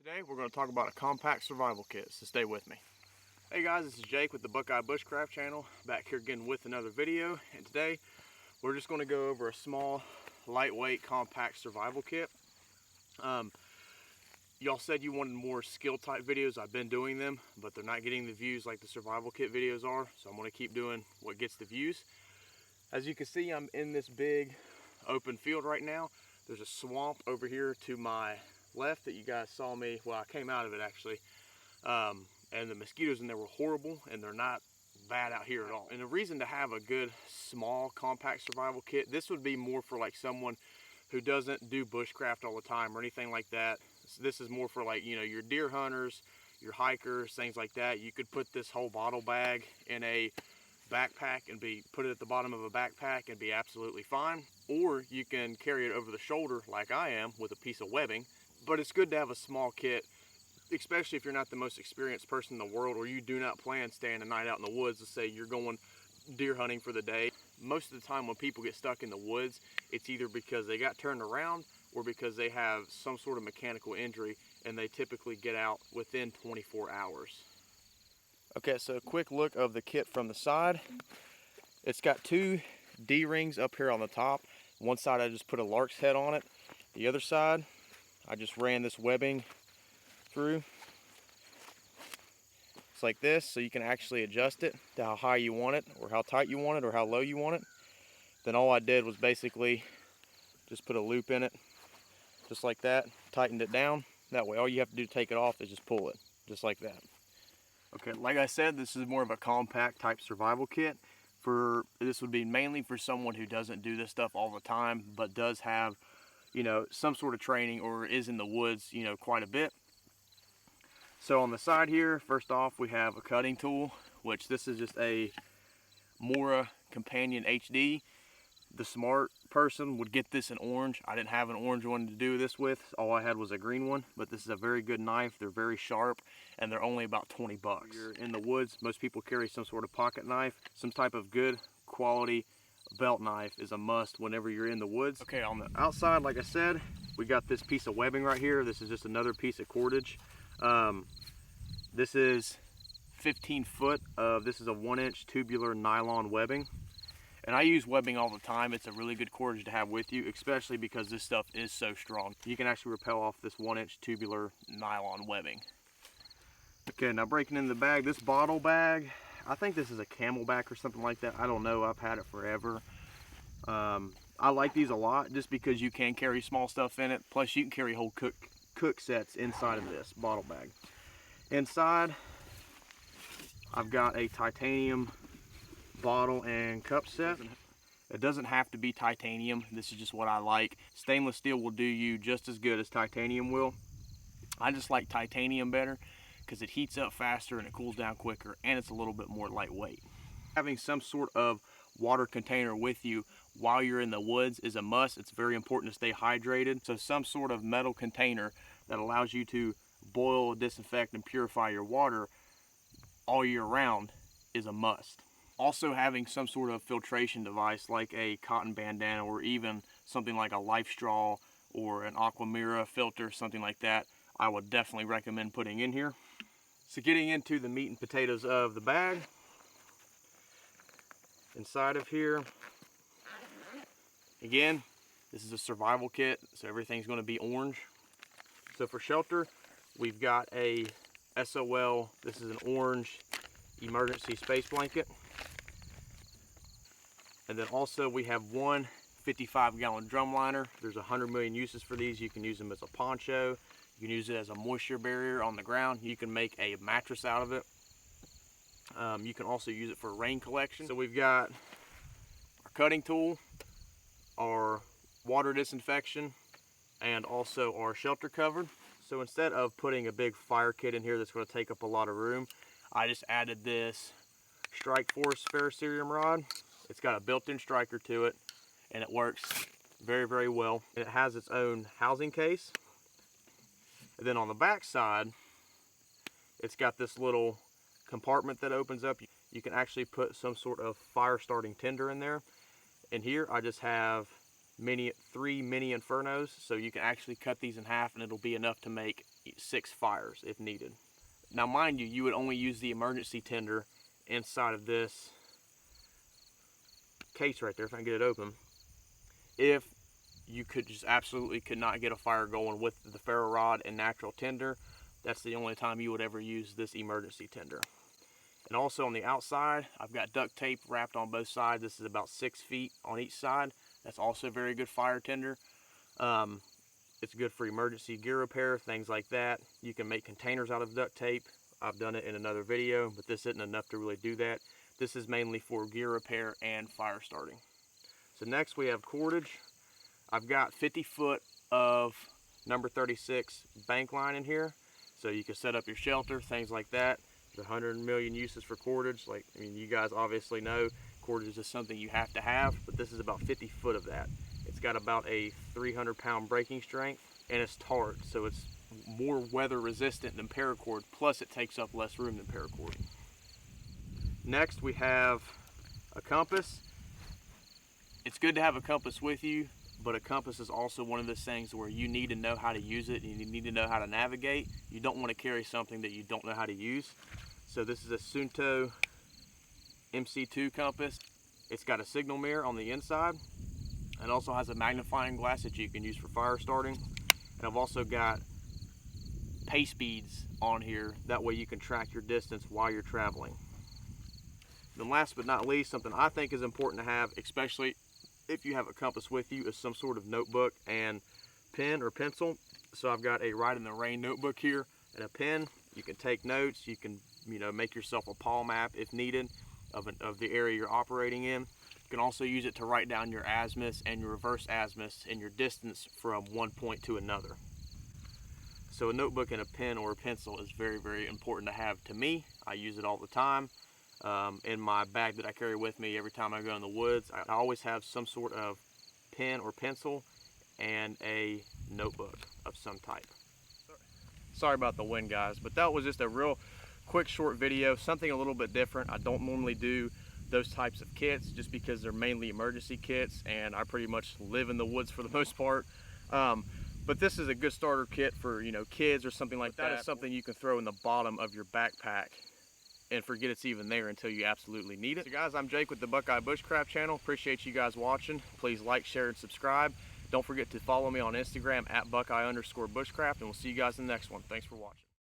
Today we're going to talk about a compact survival kit, so stay with me. Hey guys, this is Jake with the Bushcraft channel, back here again with another video, and today we're just going to go over a small, lightweight, compact survival kit. Y'all said you wanted more skill type videos. I've been doing them, but they're not getting the views like the survival kit videos are, so I'm going to keep doing what gets the views. As you can see, I'm in this big open field right now. There's a swamp over here to my left that you guys saw me, well, I came out of it actually, and the mosquitoes in there were horrible, and they're not bad out here at all. And the reason to have a good small compact survival kit, this would be more for like someone who doesn't do bushcraft all the time or anything like that. So this is more for like, you know, your deer hunters, your hikers, things like that. You could put this whole bottle bag in a backpack and put it at the bottom of a backpack and be absolutely fine. Or you can carry it over the shoulder like I am with a piece of webbing. But it's good to have a small kit, especially if you're not the most experienced person in the world, or you do not plan staying a night out in the woods. Let's say you're going deer hunting for the day. Most of the time when people get stuck in the woods, it's either because they got turned around or because they have some sort of mechanical injury, and they typically get out within 24 hours. Okay, so a quick look of the kit from the side. It's got two D-rings up here on the top. One side I just put a lark's head on it. The other side, I just ran this webbing through. It's like this, so you can actually adjust it to how high you want it, or how tight you want it, or how low you want it. Then all I did was basically just put a loop in it, just like that, tightened it down. That way all you have to do to take it off is just pull it, just like that. Okay, like I said, this is more of a compact type survival kit. This would be mainly for someone who doesn't do this stuff all the time, but does have, you know, some sort of training or is in the woods, you know, quite a bit. So on the side here, first off, we have a cutting tool, which this is just a Mora Companion HD. The smart person would get this in orange. I didn't have an orange one to do this with. All I had was a green one, but this is a very good knife. They're very sharp, and they're only about 20 bucks. If you're in the woods, most people carry some sort of pocket knife. Some type of good quality belt knife is a must whenever you're in the woods. Okay, on the outside, like I said, we got this piece of webbing right here. This is just another piece of cordage. This is 15 foot of, this is a 1-inch tubular nylon webbing. And I use webbing all the time. It's a really good cordage to have with you, especially because this stuff is so strong. You can actually rappel off this 1-inch tubular nylon webbing. Okay, now breaking in the bag, this bottle bag, I think this is a Camelback or something like that. I don't know, I've had it forever. I like these a lot just because you can carry small stuff in it. Plus you can carry whole cook sets inside of this bottle bag. Inside, I've got a titanium bottle and cup set. It doesn't have to be titanium. This is just what I like. Stainless steel will do you just as good as titanium will. I just like titanium better because it heats up faster and it cools down quicker, and it's a little bit more lightweight. Having some sort of water container with you while you're in the woods is a must. It's very important to stay hydrated. So some sort of metal container that allows you to boil, disinfect, and purify your water all year round is a must. Also having some sort of filtration device like a cotton bandana, or even something like a Life Straw or an Aquamira filter, something like that, I would definitely recommend putting in here. So getting into the meat and potatoes of the bag, inside of here, again, this is a survival kit, so everything's going to be orange. So for shelter, we've got a SOL, this is an orange emergency space blanket. And then also we have one 55-gallon drum liner. There's 100 million uses for these. You can use them as a poncho. You can use it as a moisture barrier on the ground. You can make a mattress out of it. You can also use it for rain collection. So we've got our cutting tool, our water disinfection, and also our shelter cover. So instead of putting a big fire kit in here that's going to take up a lot of room, I just added this Strike Force ferrocerium rod. It's got a built-in striker to it, and it works very, very well. It has its own housing case. And then on the back side, it's got this little compartment that opens up. You can actually put some sort of fire starting tinder in there. And here I just have 3 mini Infernos, so you can actually cut these in half and it'll be enough to make 6 fires if needed. Now mind you, you would only use the emergency tinder inside of this case right there, if I can get it open, if you absolutely could not get a fire going with the ferro rod and natural tinder. That's the only time you would ever use this emergency tinder. And also on the outside, I've got duct tape wrapped on both sides. This is about 6 feet on each side. That's also very good fire tinder. It's good for emergency gear repair, things like that. You can make containers out of duct tape. I've done it in another video, but this isn't enough to really do that. This is mainly for gear repair and fire starting. So next we have cordage. I've got 50 foot of number 36 bank line in here. So you can set up your shelter, things like that. There's 100 million uses for cordage. I mean, you guys obviously know cordage is something you have to have, but this is about 50 foot of that. It's got about a 300-pound breaking strength, and it's tarred, so it's more weather resistant than paracord, plus it takes up less room than paracord. Next we have a compass. It's good to have a compass with you, but a compass is also one of those things where you need to know how to use it, and you need to know how to navigate. You don't want to carry something that you don't know how to use. So this is a Sunto MC2 compass. It's got a signal mirror on the inside, and also has a magnifying glass that you can use for fire starting. And I've also got pace beads on here, that way you can track your distance while you're traveling. And last but not least, something I think is important to have, especially if you have a compass with you, is some sort of notebook and pen or pencil. So I've got a Ride in the Rain notebook here and a pen. You can take notes. You can, make yourself a paw map if needed of the area you're operating in. You can also use it to write down your azimuths and your reverse azimuths and your distance from one point to another. So a notebook and a pen or a pencil is very, very important to have to me. I use it all the time. In my bag that I carry with me every time I go in the woods, I always have some sort of pen or pencil and a notebook of some type. Sorry about the wind, guys, but that was just a real quick short video, something a little bit different. I don't normally do those types of kits just because they're mainly emergency kits, and I pretty much live in the woods for the most part. But this is a good starter kit for kids or something like that. That is something you can throw in the bottom of your backpack and forget it's even there until you absolutely need it. So guys, I'm Jake with the Buckeye Bushcraft channel. Appreciate you guys watching. Please like, share, and subscribe. Don't forget to follow me on Instagram at Buckeye_Bushcraft, and we'll see you guys in the next one. Thanks for watching.